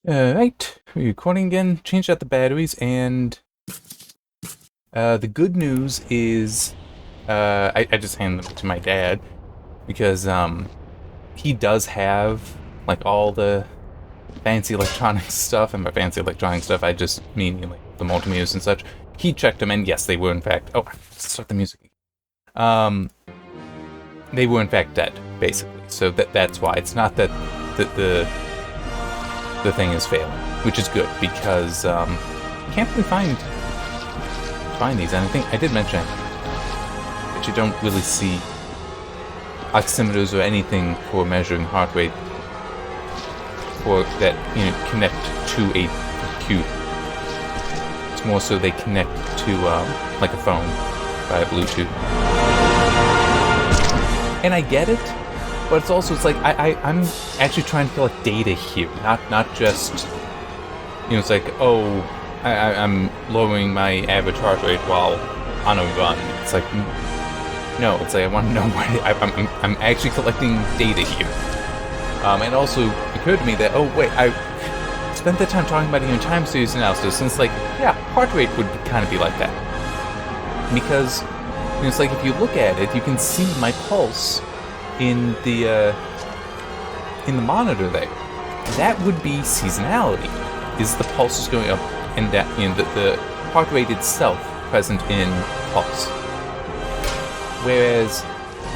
Right, we're recording again, changed out the batteries, and the good news is I just handed them to my dad because he does have like all the fancy electronic stuff, and by fancy electronic stuff I just mean like the multimeters and such. He checked them, and yes, they were in fact. Oh, start the music. They were in fact dead, basically. So that's why it's not that the thing is failing, which is good because can't really find these. And I think I did mention that you don't really see oximeters or anything for measuring heart rate or that connect to a computer. It's more so they connect to like a phone via Bluetooth. And I get it, but it's like I'm actually trying to collect data here, not just it's like, oh, I'm lowering my average heart rate while on a run. It's like, no, it's like I want to know what I'm actually collecting data here. And also occurred to me that, oh wait, I spent the time talking about time series analysis, and it's like, yeah, heart rate would kind of be like that, because it's like if you look at it, you can see my pulse in the monitor there. That would be seasonality. Is the pulse is going up, and that the heart rate itself present in pulse. Whereas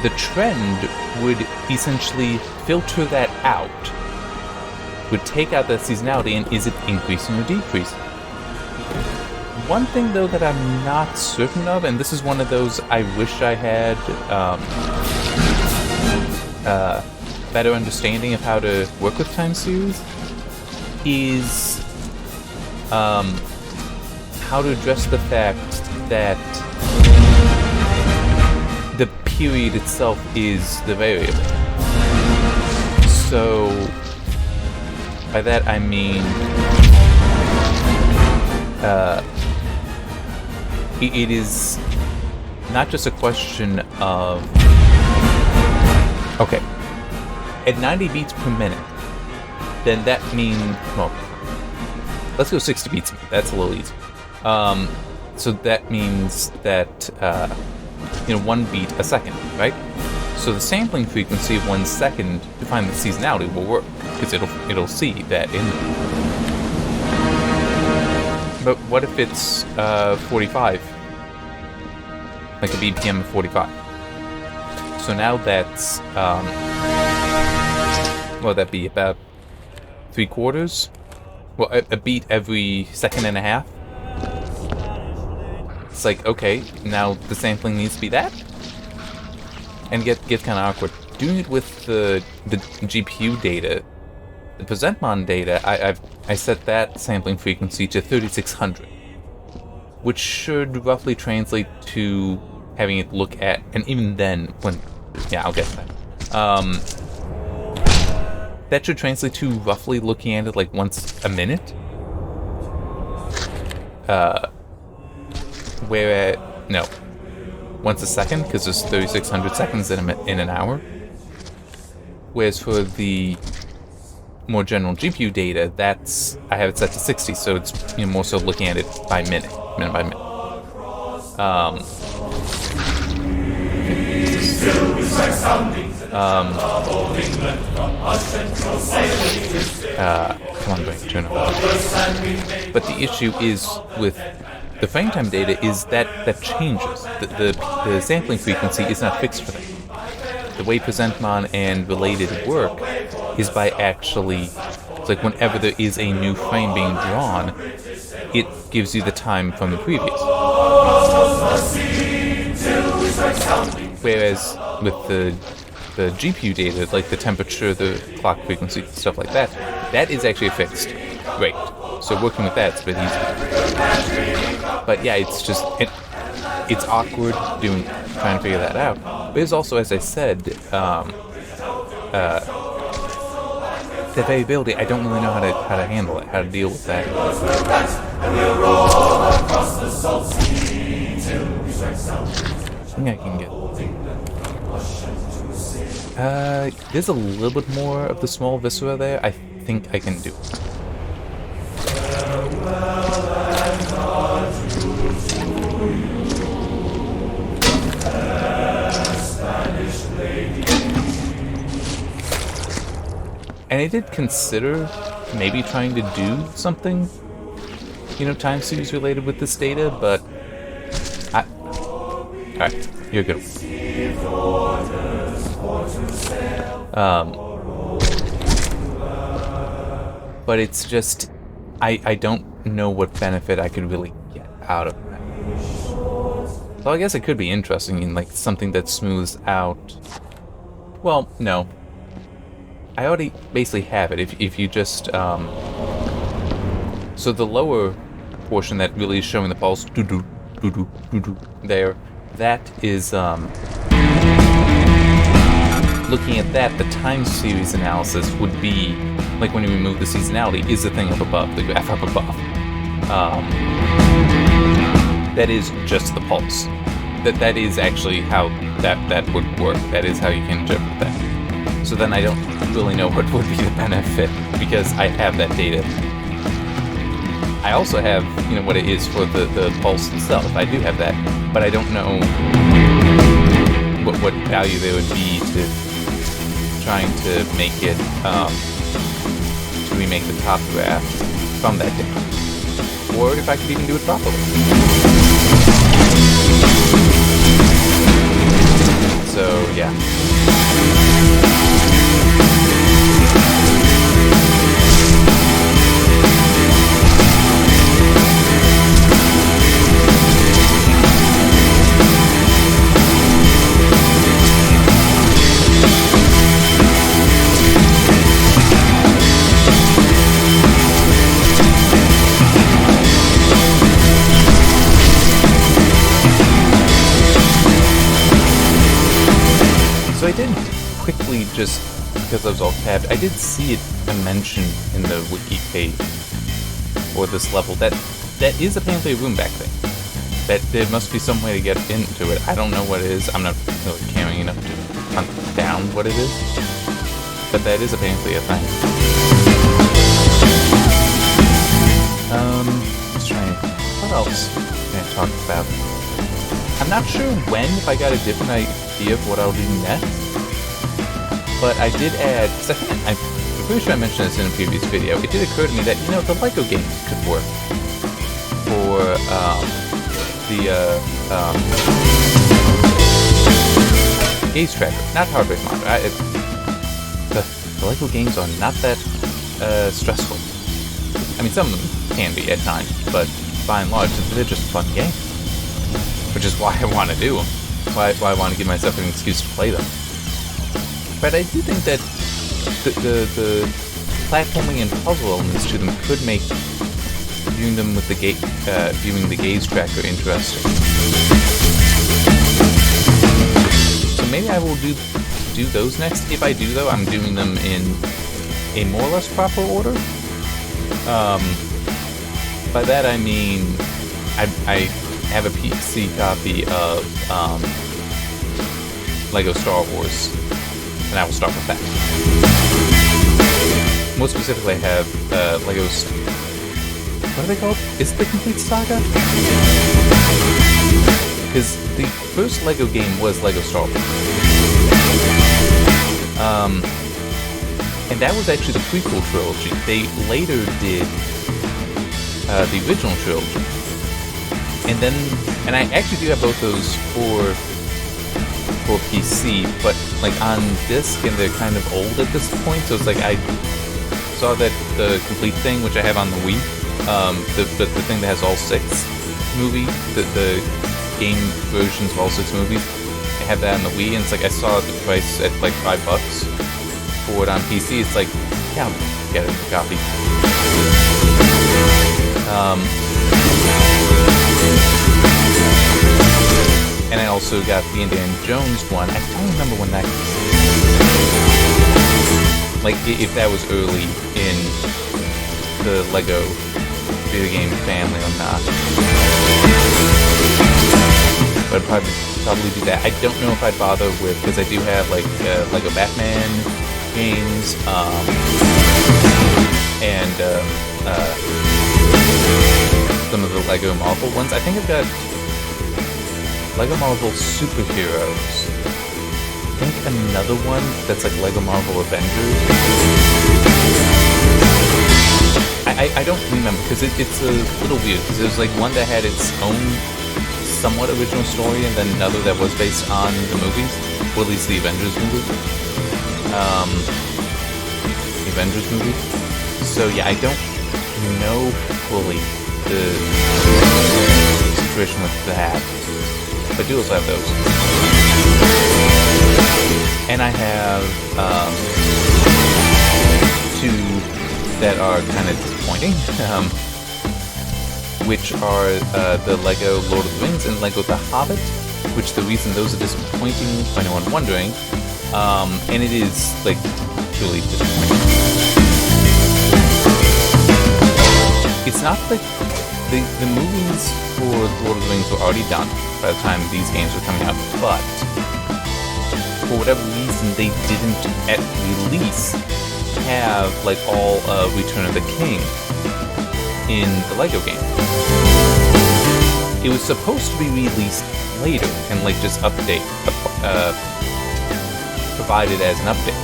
the trend would essentially filter that out, would take out that seasonality, and is it increasing or decreasing? One thing though that I'm not certain of, and this is one of those I wish I had better understanding of how to work with time series, is how to address the fact that the period itself is the variable. So by that I mean it is not just a question of, okay, at 90 beats per minute, then that means, well, let's go 60 beats a minute, that's a little easier. So that means that 1 beat a second, right? So the sampling frequency of 1 second to find the seasonality will work, because it'll see that in there. But what if it's 45? Like a BPM of 45. So now that's what would that be, about 3/4? Well, a beat every second and a half. It's like, okay, now the sampling needs to be that, and get kind of awkward. Doing it with the GPU data, the PresentMon data, I set that sampling frequency to 3600, which should roughly translate to having it look at, and even then, I'll get to that. That should translate to roughly looking at it like once a minute. Once a second, because there's 3600 seconds in an hour. Whereas for the more general GPU data, I have it set to 60, so it's more so looking at it by minute by minute. Come on, brain, turn it on. But the issue is with the frame time data is that changes. The sampling frequency is not fixed for that. The way PresentMon and related work is by actually, it's like whenever there is a new frame being drawn, it gives you the time from the previous. Whereas with the GPU data, like the temperature, the clock frequency, stuff like that, that is actually a fixed rate. So working with that's a bit easier. But yeah, it's just it's awkward trying to figure that out. But there's also, as I said, the variability. I don't really know how to handle it, how to deal with that. I think I can get. There's a little bit more of the small viscera there. I think I can do. And I did consider maybe trying to do something, time series related with this data, but alright, you're good. But it's just, I don't know what benefit I could really get out of that. So I guess it could be interesting in like something that smooths out. Well, no. I already basically have it. If you just so the lower portion that really is showing the pulse there, that is looking at that, the time series analysis would be like when you remove the seasonality is the thing up above, the graph up above. That is just the pulse. That is actually how that would work. That is how you can interpret that. So then I don't really know what would be the benefit because I have that data. I also have, what it is for the pulse itself. I do have that, but I don't know what value there would be to trying to make it, to remake the top graph from that data. Or if I could even do it properly. So, yeah. So I did quickly, just because I was all tabbed, I did see it mentioned in the wiki page for this level that is apparently a room back thing. That there must be some way to get into it. I don't know what it is. I'm not really caring enough to hunt down what it is. But that is apparently a thing. Let's try. What else can I talk about? I'm not sure if I got a different idea of what I'll do next, but I did add, because I'm pretty sure I mentioned this in a previous video, it did occur to me that, the LEGO game could work for, the gaze tracker, not heart rate monitor. The LEGO games are not that, stressful. I mean, some of them can be at times, but by and large, they're just a fun game. Which is why I want to do them. Why I want to give myself an excuse to play them. But I do think that the platforming and puzzle elements to them could make viewing them with the viewing the gaze tracker interesting. So maybe I will do those next. If I do, though, I'm doing them in a more or less proper order. By that I mean I have a PC copy of LEGO Star Wars, and I will start with that. More specifically, I have LEGO's... What are they called? Is it the Complete Saga? Because the first LEGO game was LEGO Star Wars. And that was actually the prequel trilogy. They later did the original trilogy. And I actually do have both those for PC, but like on disc, and they're kind of old at this point. So it's like I saw that the complete thing, which I have on the Wii, the thing that has all 6 movies, the game versions of all 6 movies. I have that on the Wii, and it's like I saw the price at like $5 for it on PC. It's like, yeah, I'll get it, a copy. And I also got the Indiana Jones one. I don't remember when that... Like, if that was early in the LEGO video game family or not. But I'd probably do that. I don't know if I'd bother with... Because I do have, like, LEGO Batman games, and, the Lego Marvel ones. I think I've got Lego Marvel Superheroes. I think another one that's like Lego Marvel Avengers. I don't remember, because it's a little weird, because there's like one that had its own somewhat original story, and then another that was based on the movies, or at least the Avengers movie. So yeah, I don't know fully the situation with that, but I do also have those. And I have two that are kind of disappointing, which are the Lego Lord of the Rings and Lego The Hobbit, which the reason those are disappointing, for anyone wondering, and it is, like, truly disappointing. It's not like the movies for Lord of the Rings were already done by the time these games were coming out, but for whatever reason they didn't at release have like all of Return of the King in the Lego game. It was supposed to be released later and like just provided as an update.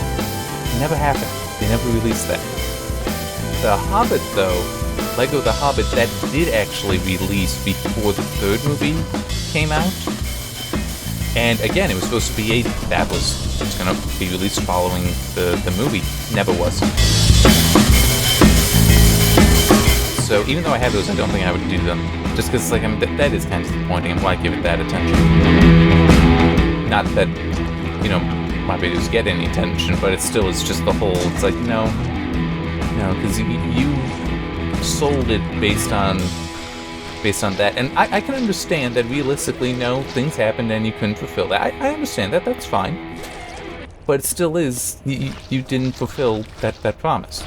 It never happened. They never released that. The Hobbit though, Lego The Hobbit, that did actually release before the third movie came out. And again, it was supposed to be it's going to be released following the movie. Never was. So even though I have those, I don't think I would do them. Just because, like, that is kind of disappointing, and why give it that attention? Not that, my videos get any attention, but it's just the whole, it's like, no, because you sold it based on that, and I can understand that realistically, no, things happened and you couldn't fulfill that. I understand that, that's fine. But it still is, you didn't fulfill that promise.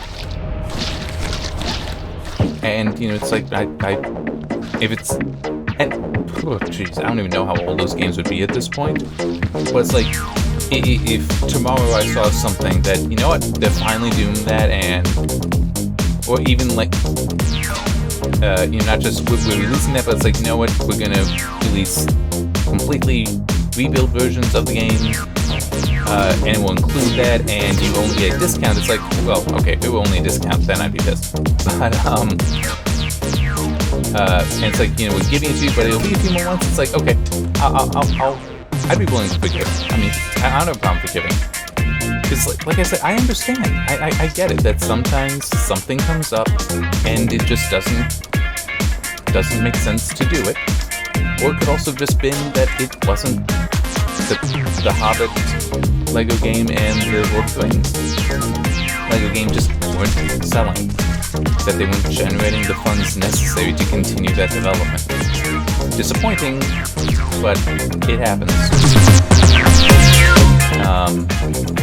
And, it's like, if it's, and, oh jeez, I don't even know how old those games would be at this point. But it's like, if tomorrow I saw something that, you know what, they're finally doing that, and, or even like, not just we're releasing that, but it's like, you know what, we're gonna release completely rebuilt versions of the game, and we'll include that, and you only get a discount. It's like, well, okay, if it were only a discount, then I'd be pissed. But, and it's like, we're giving it to you, but it'll be a few more months. It's like, okay, I'd be willing to forgive. I mean, I don't have a problem forgiving. Because, like I said, I understand. I get it that sometimes something comes up and it just doesn't make sense to do it. Or it could also have just been that it wasn't the Hobbit Lego game and the Lord of the Rings Lego game just weren't selling. That they weren't generating the funds necessary to continue that development. Disappointing, but it happens.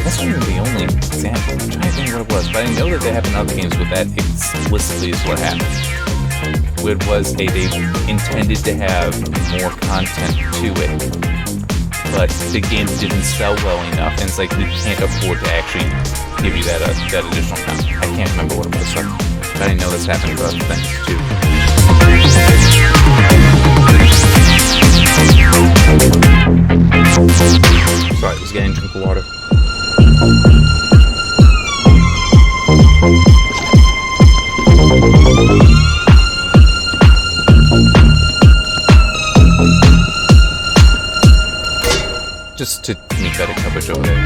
That's not even the only example. I'm trying to think what it was, but I know that they happened in other games with that explicitly is what happened. Where it was they intended to have more content to it, but the game didn't sell well enough, and it's like, we can't afford to actually give you that additional content. I can't remember what it was, but I know that's happened with other things too. Sorry, I was getting a drink of water. Just to meet better coverage over there.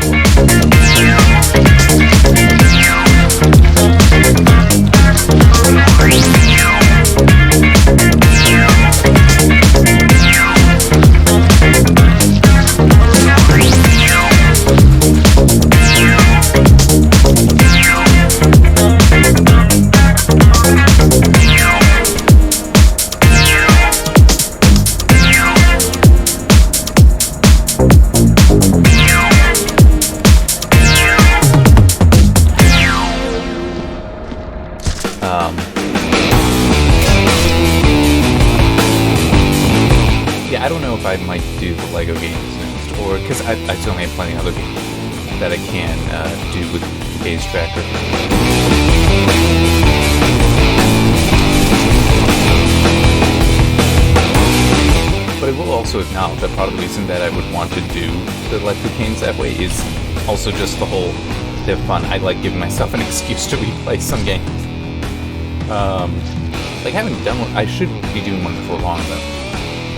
Yeah, I don't know if I might do the Lego games next, or because I certainly have plenty of other games that I can do with Gaze Tracker. also acknowledge that part of the reason that I would want to do the Let's Play games that way is also just the whole, they're fun. I like giving myself an excuse to replay some games. Like, I haven't done one, I should be doing one before long, though.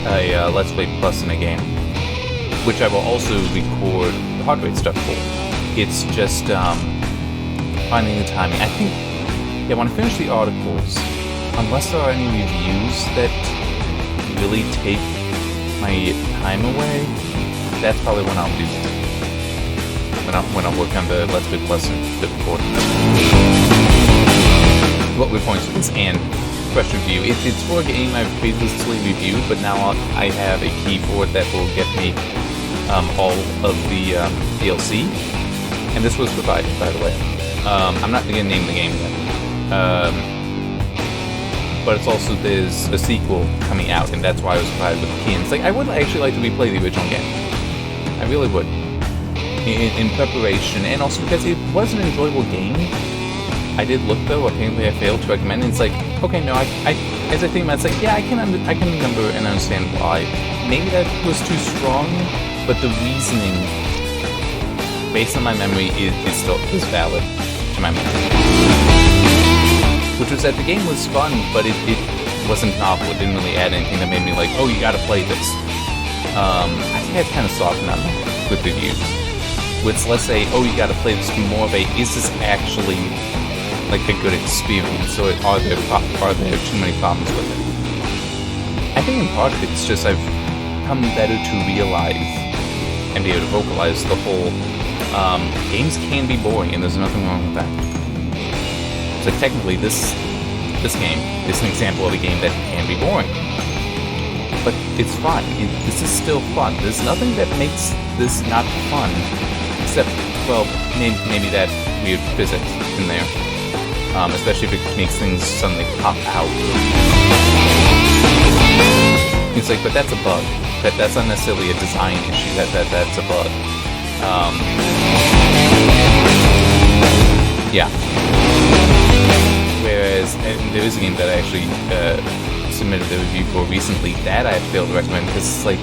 A Let's Play Plus in a game, which I will also record the heart rate stuff for. It's just, finding the timing. I think, yeah, when I finish the articles, unless there are any reviews that really take my time away, that's probably when I'll do that. When I'll work on the Let's Play Plus and the recording. What we're pointing to this and fresh review. It's for a game I've previously reviewed, but now I have a keyboard that will get me all of the DLC. And this was provided, by the way. I'm not going to name the game yet. But it's also, there's a sequel coming out, and that's why I was provided with the key. And it's like, I would actually like to replay the original game. I really would. In preparation, and also because it was an enjoyable game. I did look, though, apparently I failed to recommend it. It's like, okay, no, as I think about it, it's like, yeah, I can remember and understand why. Maybe that was too strong, but the reasoning, based on my memory, is valid to my memory. Which was that the game was fun, but it wasn't novel. It didn't really add anything that made me like, oh, you gotta play this. I think I'd kind of softened on that with reviews. With, let's say, oh, you gotta play this, more of a, is this actually like a good experience, or are there too many problems with it? I think in part it's just I've come better to realize and be able to vocalize the whole, games can be boring, and there's nothing wrong with that. So technically, this game is an example of a game that can be boring. But it's fun. This is still fun. There's nothing that makes this not fun, except, well, maybe that weird physics in there. Especially if it makes things suddenly pop out. It's like, but that's a bug. That's not necessarily a design issue. That's a bug. Yeah. Whereas, and there is a game that I actually submitted a review for recently that I failed to recommend because it's like,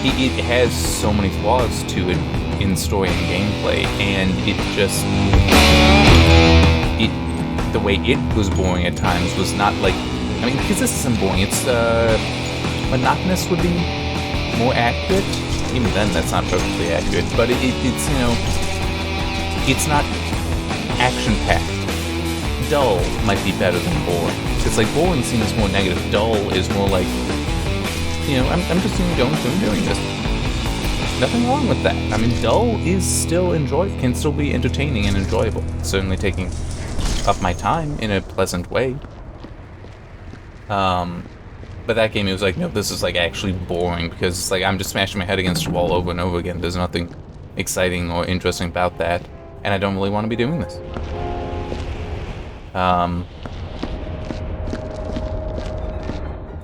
it has so many flaws to it in story and gameplay, and it just, the way it was boring at times was not like, I mean, because this isn't boring, it's, monotonous would be more accurate. Even then, that's not perfectly accurate, but it's, you know, it's not action-packed. Dull might be better than boring. It's like boring seems more negative. Dull is more like, you know, I'm just going through and doing this. Nothing wrong with that. I mean, dull is still enjoyable, can still be entertaining and enjoyable. Certainly taking up my time in a pleasant way. But that game, it was like, no, this is like actually boring because it's like I'm just smashing my head against the wall over and over again. There's nothing exciting or interesting about that, and I don't really want to be doing this.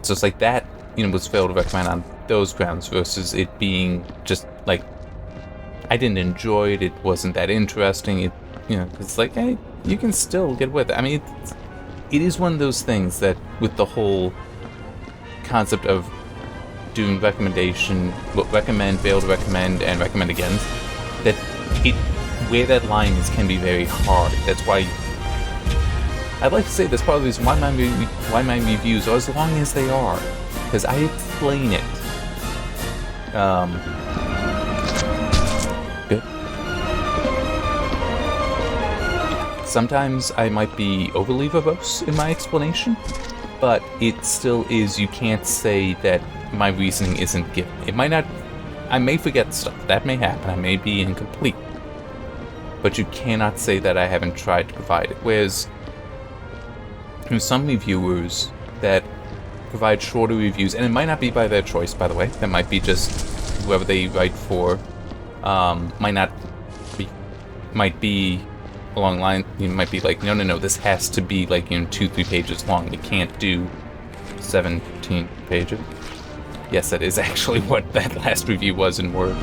So it's like that, you know, was failed to recommend on those grounds versus it being just like, I didn't enjoy it, it wasn't that interesting, it, you know, it's like, hey, you can still get with it. I mean, it is one of those things that with the whole concept of doing recommendation, recommend, fail to recommend, and recommend again, that it, where that line is can be very hard. That's why I'd like to say that's part of the reason why my reviews are as long as they are, because I explain it. Good. Sometimes I might be overly verbose in my explanation, but it still is, you can't say that my reasoning isn't given. It might not, I may forget stuff, that may happen, I may be incomplete, but you cannot say that I haven't tried to provide it. Whereas, there's some reviewers that provide shorter reviews, and it might not be by their choice, by the way. That might be just whoever they write for. Might be along the line. You might be like, no, this has to be like, you know, 2-3 pages long. It can't do 17 pages. Yes, that is actually what that last review was in Word.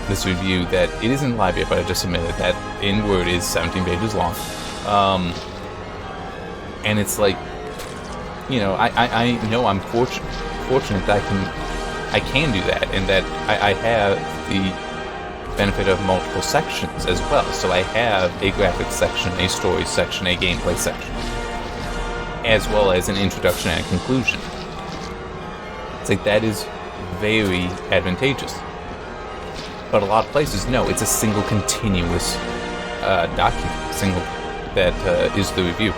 This review that it isn't live yet, but I just submitted that in Word is 17 pages long. And it's like, you know, I know I'm fortunate that I can do that, and that I have the benefit of multiple sections as well. So I have a graphics section, a story section, a gameplay section, as well as an introduction and a conclusion. It's like, that is very advantageous. But a lot of places, no, it's a single continuous document, that is the review.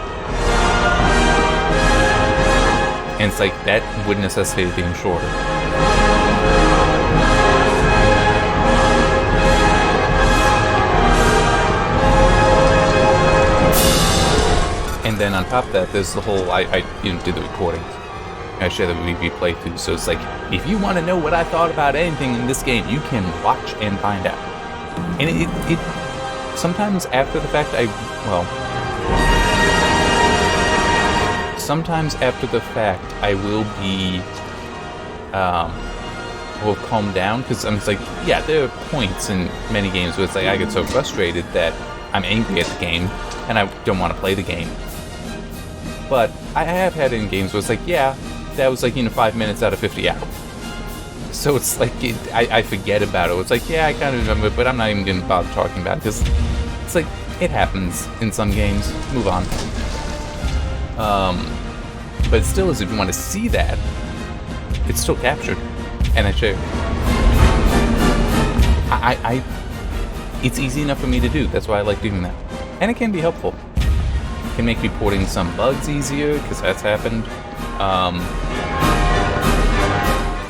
And it's like, that would necessitate being shorter. And then on top of that, there's the whole, I do the recordings. I share the review playthrough, so it's like, if you want to know what I thought about anything in this game, you can watch and find out. And it sometimes after the fact, sometimes after the fact, I will be, will calm down, because I'm just like, yeah, there are points in many games where it's like, I get so frustrated that I'm angry at the game, and I don't want to play the game. But I have had it in games where it's like, yeah, that was like, 5 minutes out of 50 hours. So it's like, I forget about it. It's like, yeah, I kind of remember it, but I'm not even going to bother talking about it, because it's like, it happens in some games. Move on. But it still is, if you want to see that, it's still captured. And I share. It's easy enough for me to do. That's why I like doing that. And it can be helpful. It can make reporting some bugs easier, because that's happened.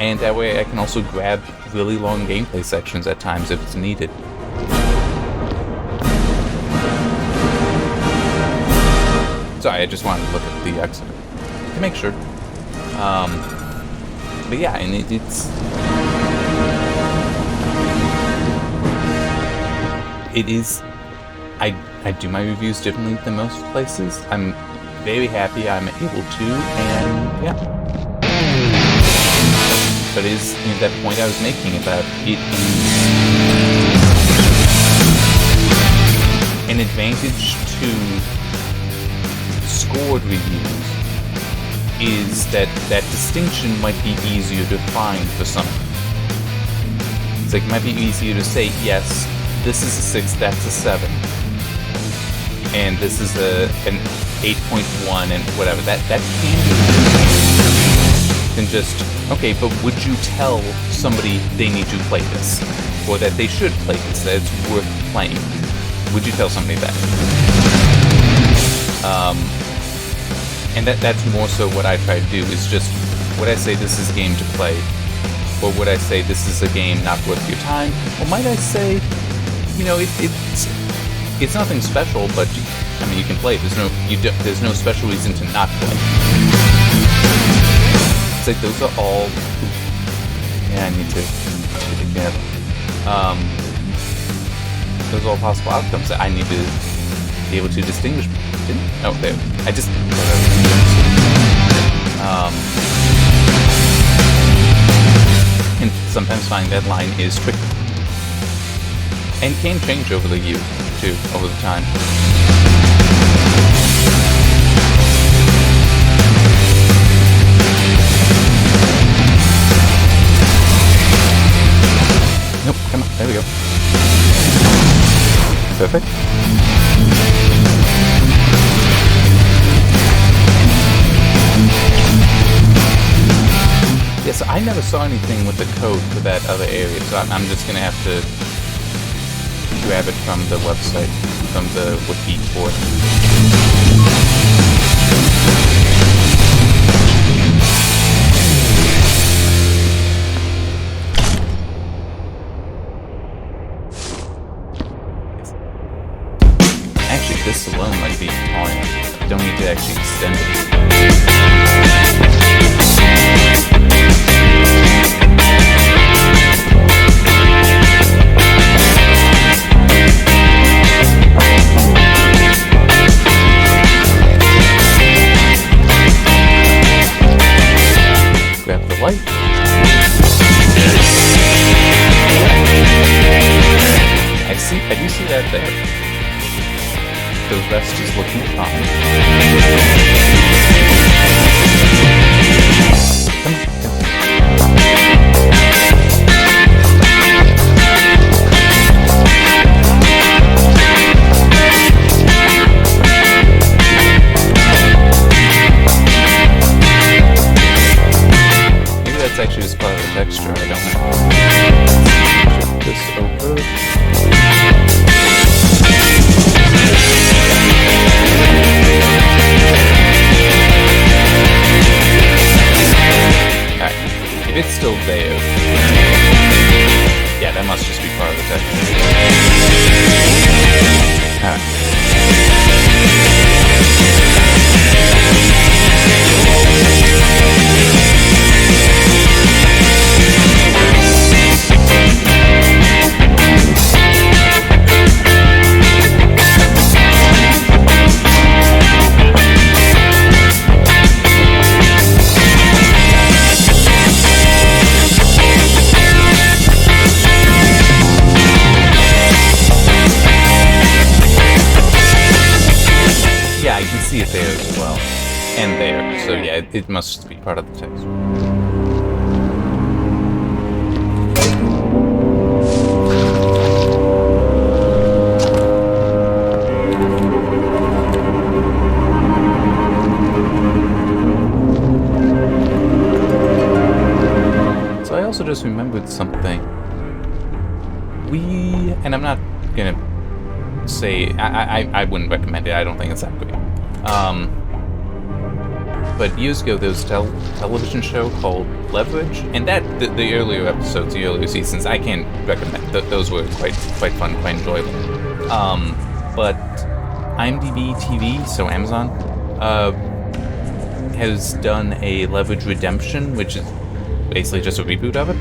And that way I can also grab really long gameplay sections at times if it's needed. Sorry, I just wanted to look at the exit to make sure. But yeah, and it is. I do my reviews differently than most places. I'm very happy I'm able to, and yeah. But it is that point I was making about it is an advantage to scored reviews is that distinction might be easier to find for some. It's like, it might be easier to say, yes, this is a 6, that's a 7. And this is an 8.1 and whatever. That can be than just, okay, but would you tell somebody they need to play this? Or that they should play this, that it's worth playing? Would you tell somebody that? And that's more so what I try to do, is just, would I say this is a game to play? Or would I say this is a game not worth your time? Or might I say, it's nothing special, but you can play. There's no special reason to not play. It's like, those are all. Yeah, I need to be careful. Those are all possible outcomes that I need to be able to distinguish. Oh, there. I just. And sometimes finding that line is tricky. And can change over the years, too, over the time. Nope, come on, there we go. Perfect. Yeah, so I never saw anything with the code for that other area, so I'm just going to have to grab it from the website, from the wiki for it. Actually, this alone might be all I don't need to actually extend it. Grab the light. I do see that there. The rest is looking fine. Alright. See it there as well, and there. So yeah, it must be part of the text. So I also just remembered something. And I'm not gonna say I wouldn't recommend it. I don't think it's that great. But years ago, there was a television show called Leverage, and that the earlier episodes, the earlier seasons, I can't recommend. Those were quite fun, quite enjoyable. But IMDb TV, so Amazon, has done a Leverage Redemption, which is basically just a reboot of it.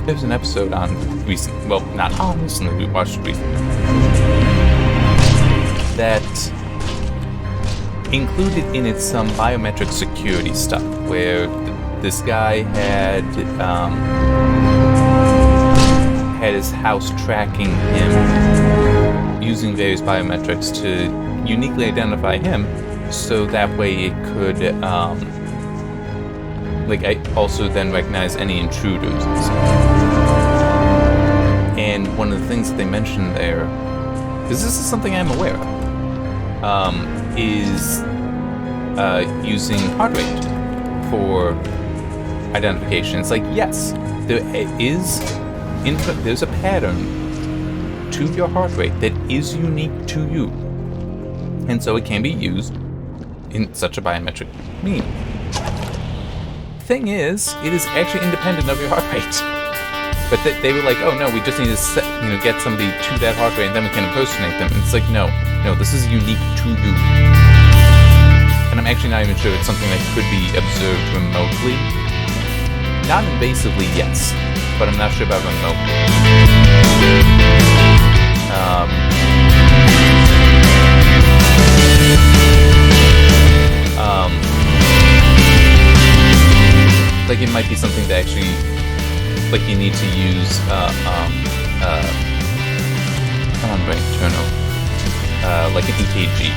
There's an episode on recently, well, not on recently, we watched it recently, that included in it some biometric security stuff, where this guy had his house tracking him using various biometrics to uniquely identify him, so that way it could I also then recognize any intruders and stuff. And one of the things that they mentioned there, because this is something I'm aware of, is using heart rate for identification. It's like, yes, there's a pattern to your heart rate that is unique to you, and so it can be used in such a biometric means. Thing is, it is actually independent of your heart rate. But they were like, oh no, we just need to get somebody to that heart rate and then we can impersonate them. And it's like, no, this is unique to you. And I'm actually not even sure it's something that could be observed remotely. Not invasively, yes, but I'm not sure about remotely. It might be something that actually, you need to use, come on, brain, turn like an EKG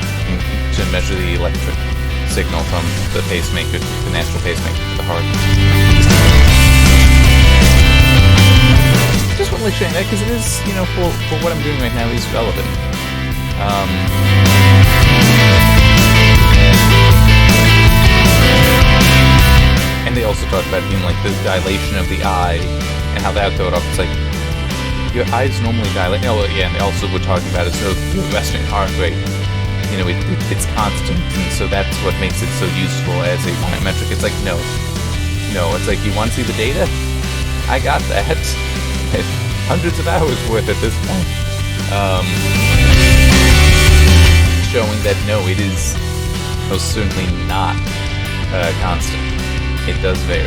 to measure the electric signal from the pacemaker, the natural pacemaker to the heart. Just want to share that because it is, for what I'm doing right now, is relevant. And they also talk about the dilation of the eye and how that throw it up. It's like, your eyes normally dilate. Oh, yeah, and they also were talking about it, so your resting heart rate, it's constant, and so that's what makes it so useful as a biometric. It's like, no, it's like, you want to see the data? I got that. Hundreds of hours worth at this point. Showing that, no, it is most certainly not constant. It does vary.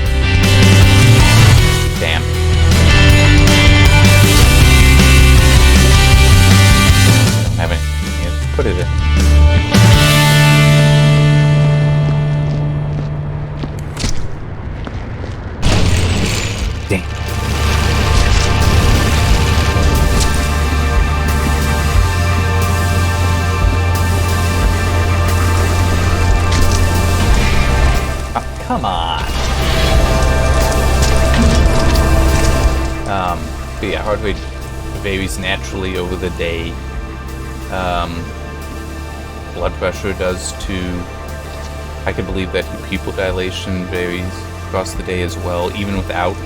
Damn. Put it in. Damn. Oh, come on. But yeah, heart rate varies naturally over the day. Blood pressure does too. I can believe that pupil dilation varies across the day as well, even without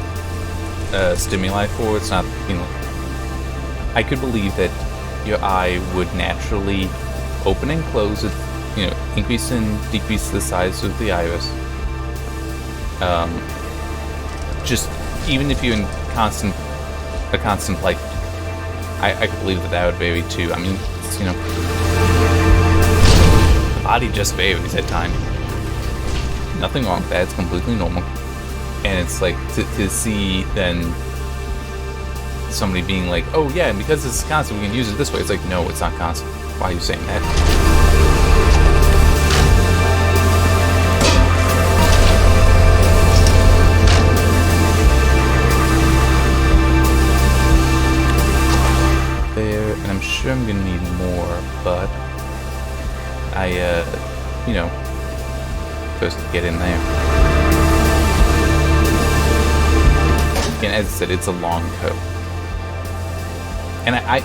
stimuli for it. It's not, I could believe that your eye would naturally open and close it, increase and decrease the size of the iris. Just even if you're in a constant light I could believe that that would vary too. I mean, it's, you know, the body just varies at times. Nothing wrong with that. It's completely normal. And it's like to see then somebody being like, oh yeah, and because this is constant, we can use it this way. It's like, no, it's not constant. Why are you saying that? There, and I'm sure I'm gonna need more, but you know, first get in there. Again, as I said, it's a long code. And I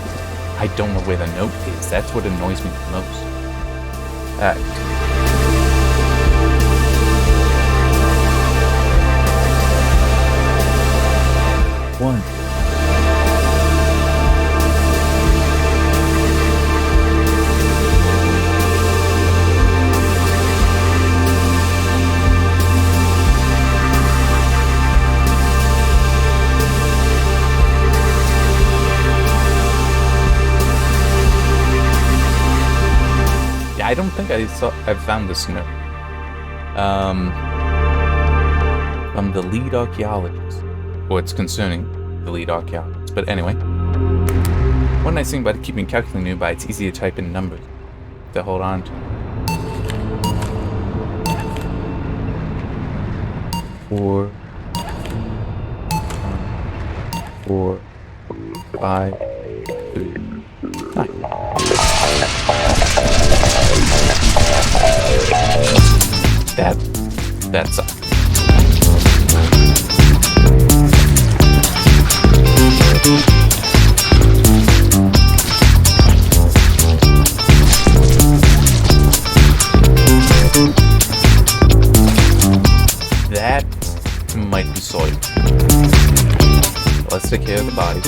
don't know where the note is. That's what annoys me the most. One. I don't think I found this note. From the lead archaeologist. Or it's concerning the lead archaeologist. But anyway. One nice thing about keeping a calculator nearby, it's easy to type in numbers to hold on to. 4, 4, 5, 3, 9. That sucks. That might be soiled. Let's take care of the bodies.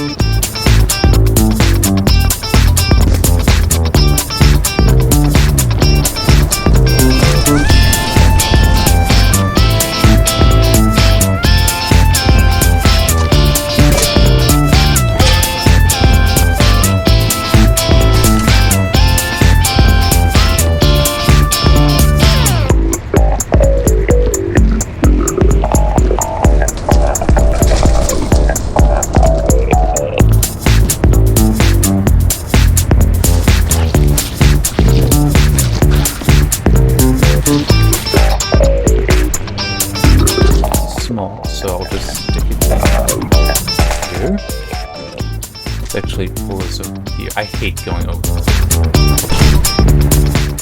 So I'll just stick it down here. Let's actually pull this over here. I hate going over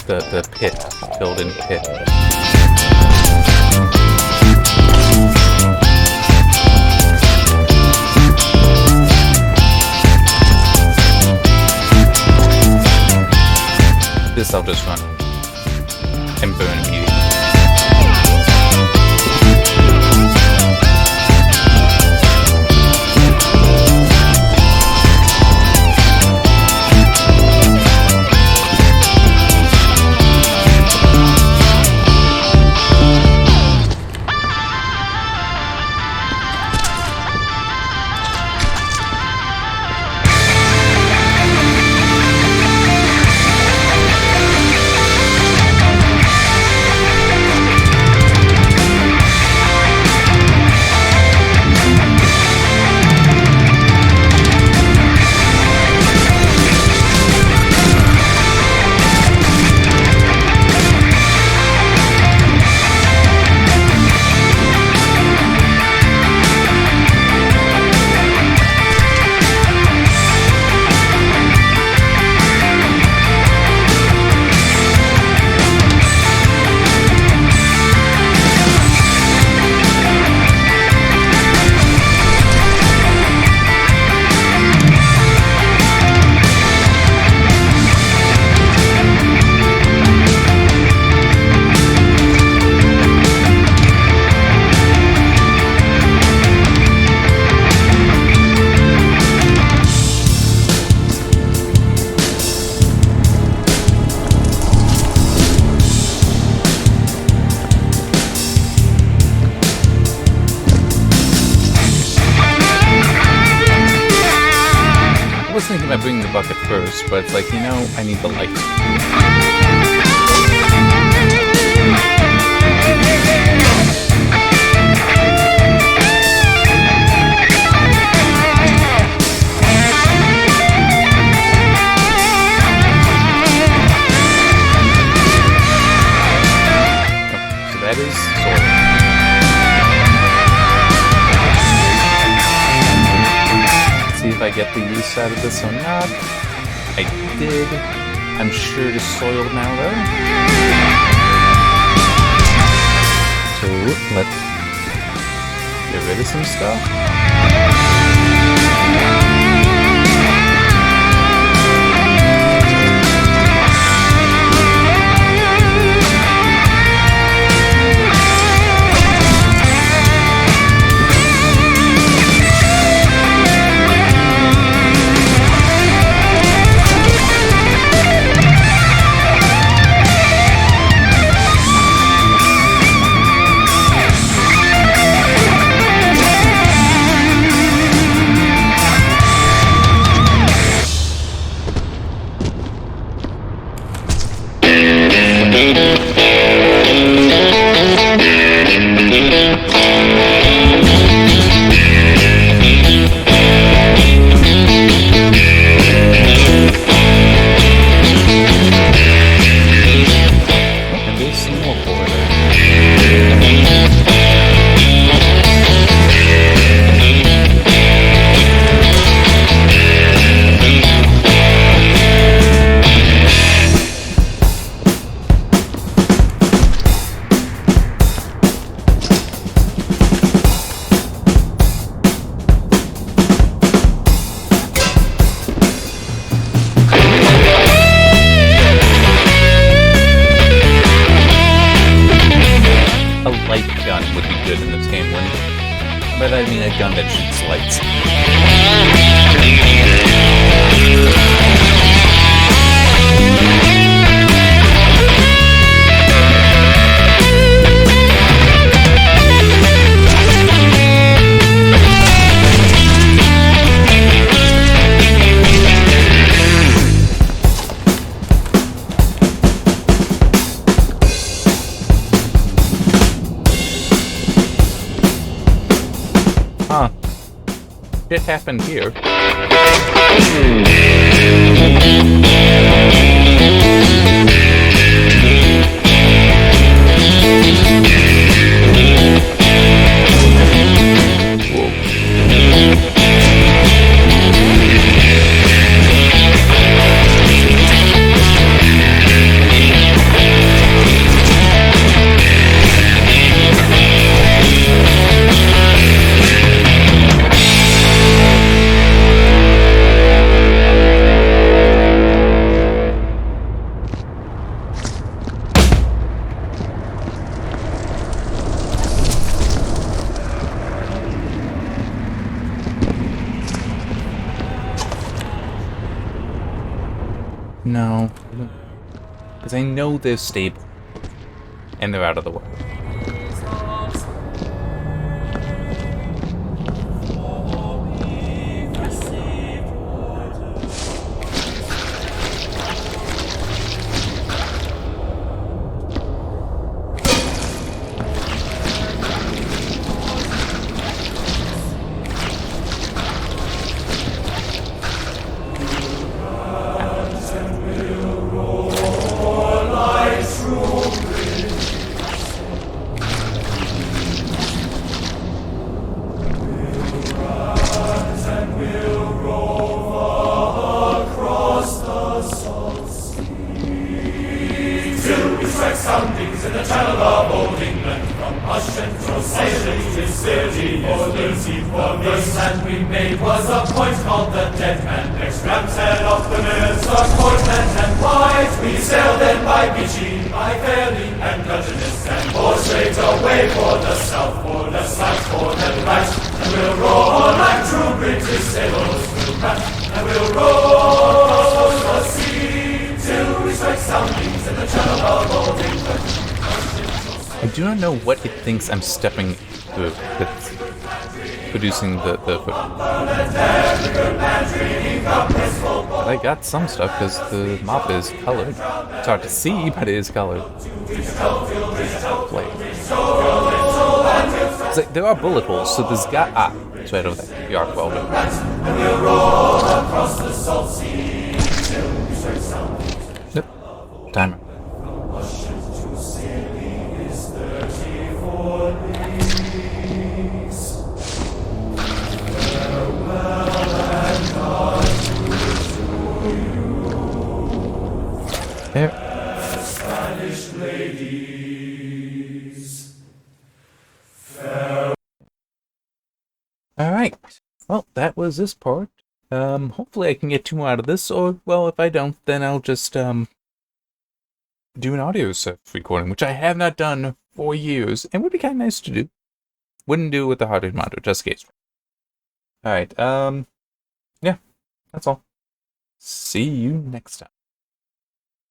the pit, filled-in pit. This I'll just run and burn immediately. I was thinking about bringing the bucket first, but it's like, you know, I need the light. Oh, so that is soil. See if I get the use out of this or not. I did. I'm sure it is soiled now, though. So let's get rid of some stuff. But I mean a gun that shoots lights. Huh. Shit happened here. No. Because I know they're stable. And they're out of the way. Soundings in the channel of old England, from Hush and Crow sailing to Sturgey, Orleans, for this land we made was a point called the Dead Man. Next Ram's Head off the Mears, of Portland and White, we sailed then by Beachy, by Fairley and Dungeness, and bore straight away for the south, for the right, and we'll roar like true British sailors will run, and we'll roar across the sea till we strike soundings in the channel of old England. I do not know what it thinks I'm stepping through. producing the footage. But I got some stuff because the map is colored. It's hard to see, but it is colored. Play. It's like, there are bullet holes, so there's got it's right over there. The arc welder. Yep. Timer. There. Spanish ladies. Alright. Well, that was this part. Hopefully I can get 2 more out of this, or, well, if I don't, then I'll just, do an audio recording, which I have not done for years, and would be kind of nice to do. Wouldn't do it with the hardware monitor, just in case. Alright, yeah, that's all. See you next time.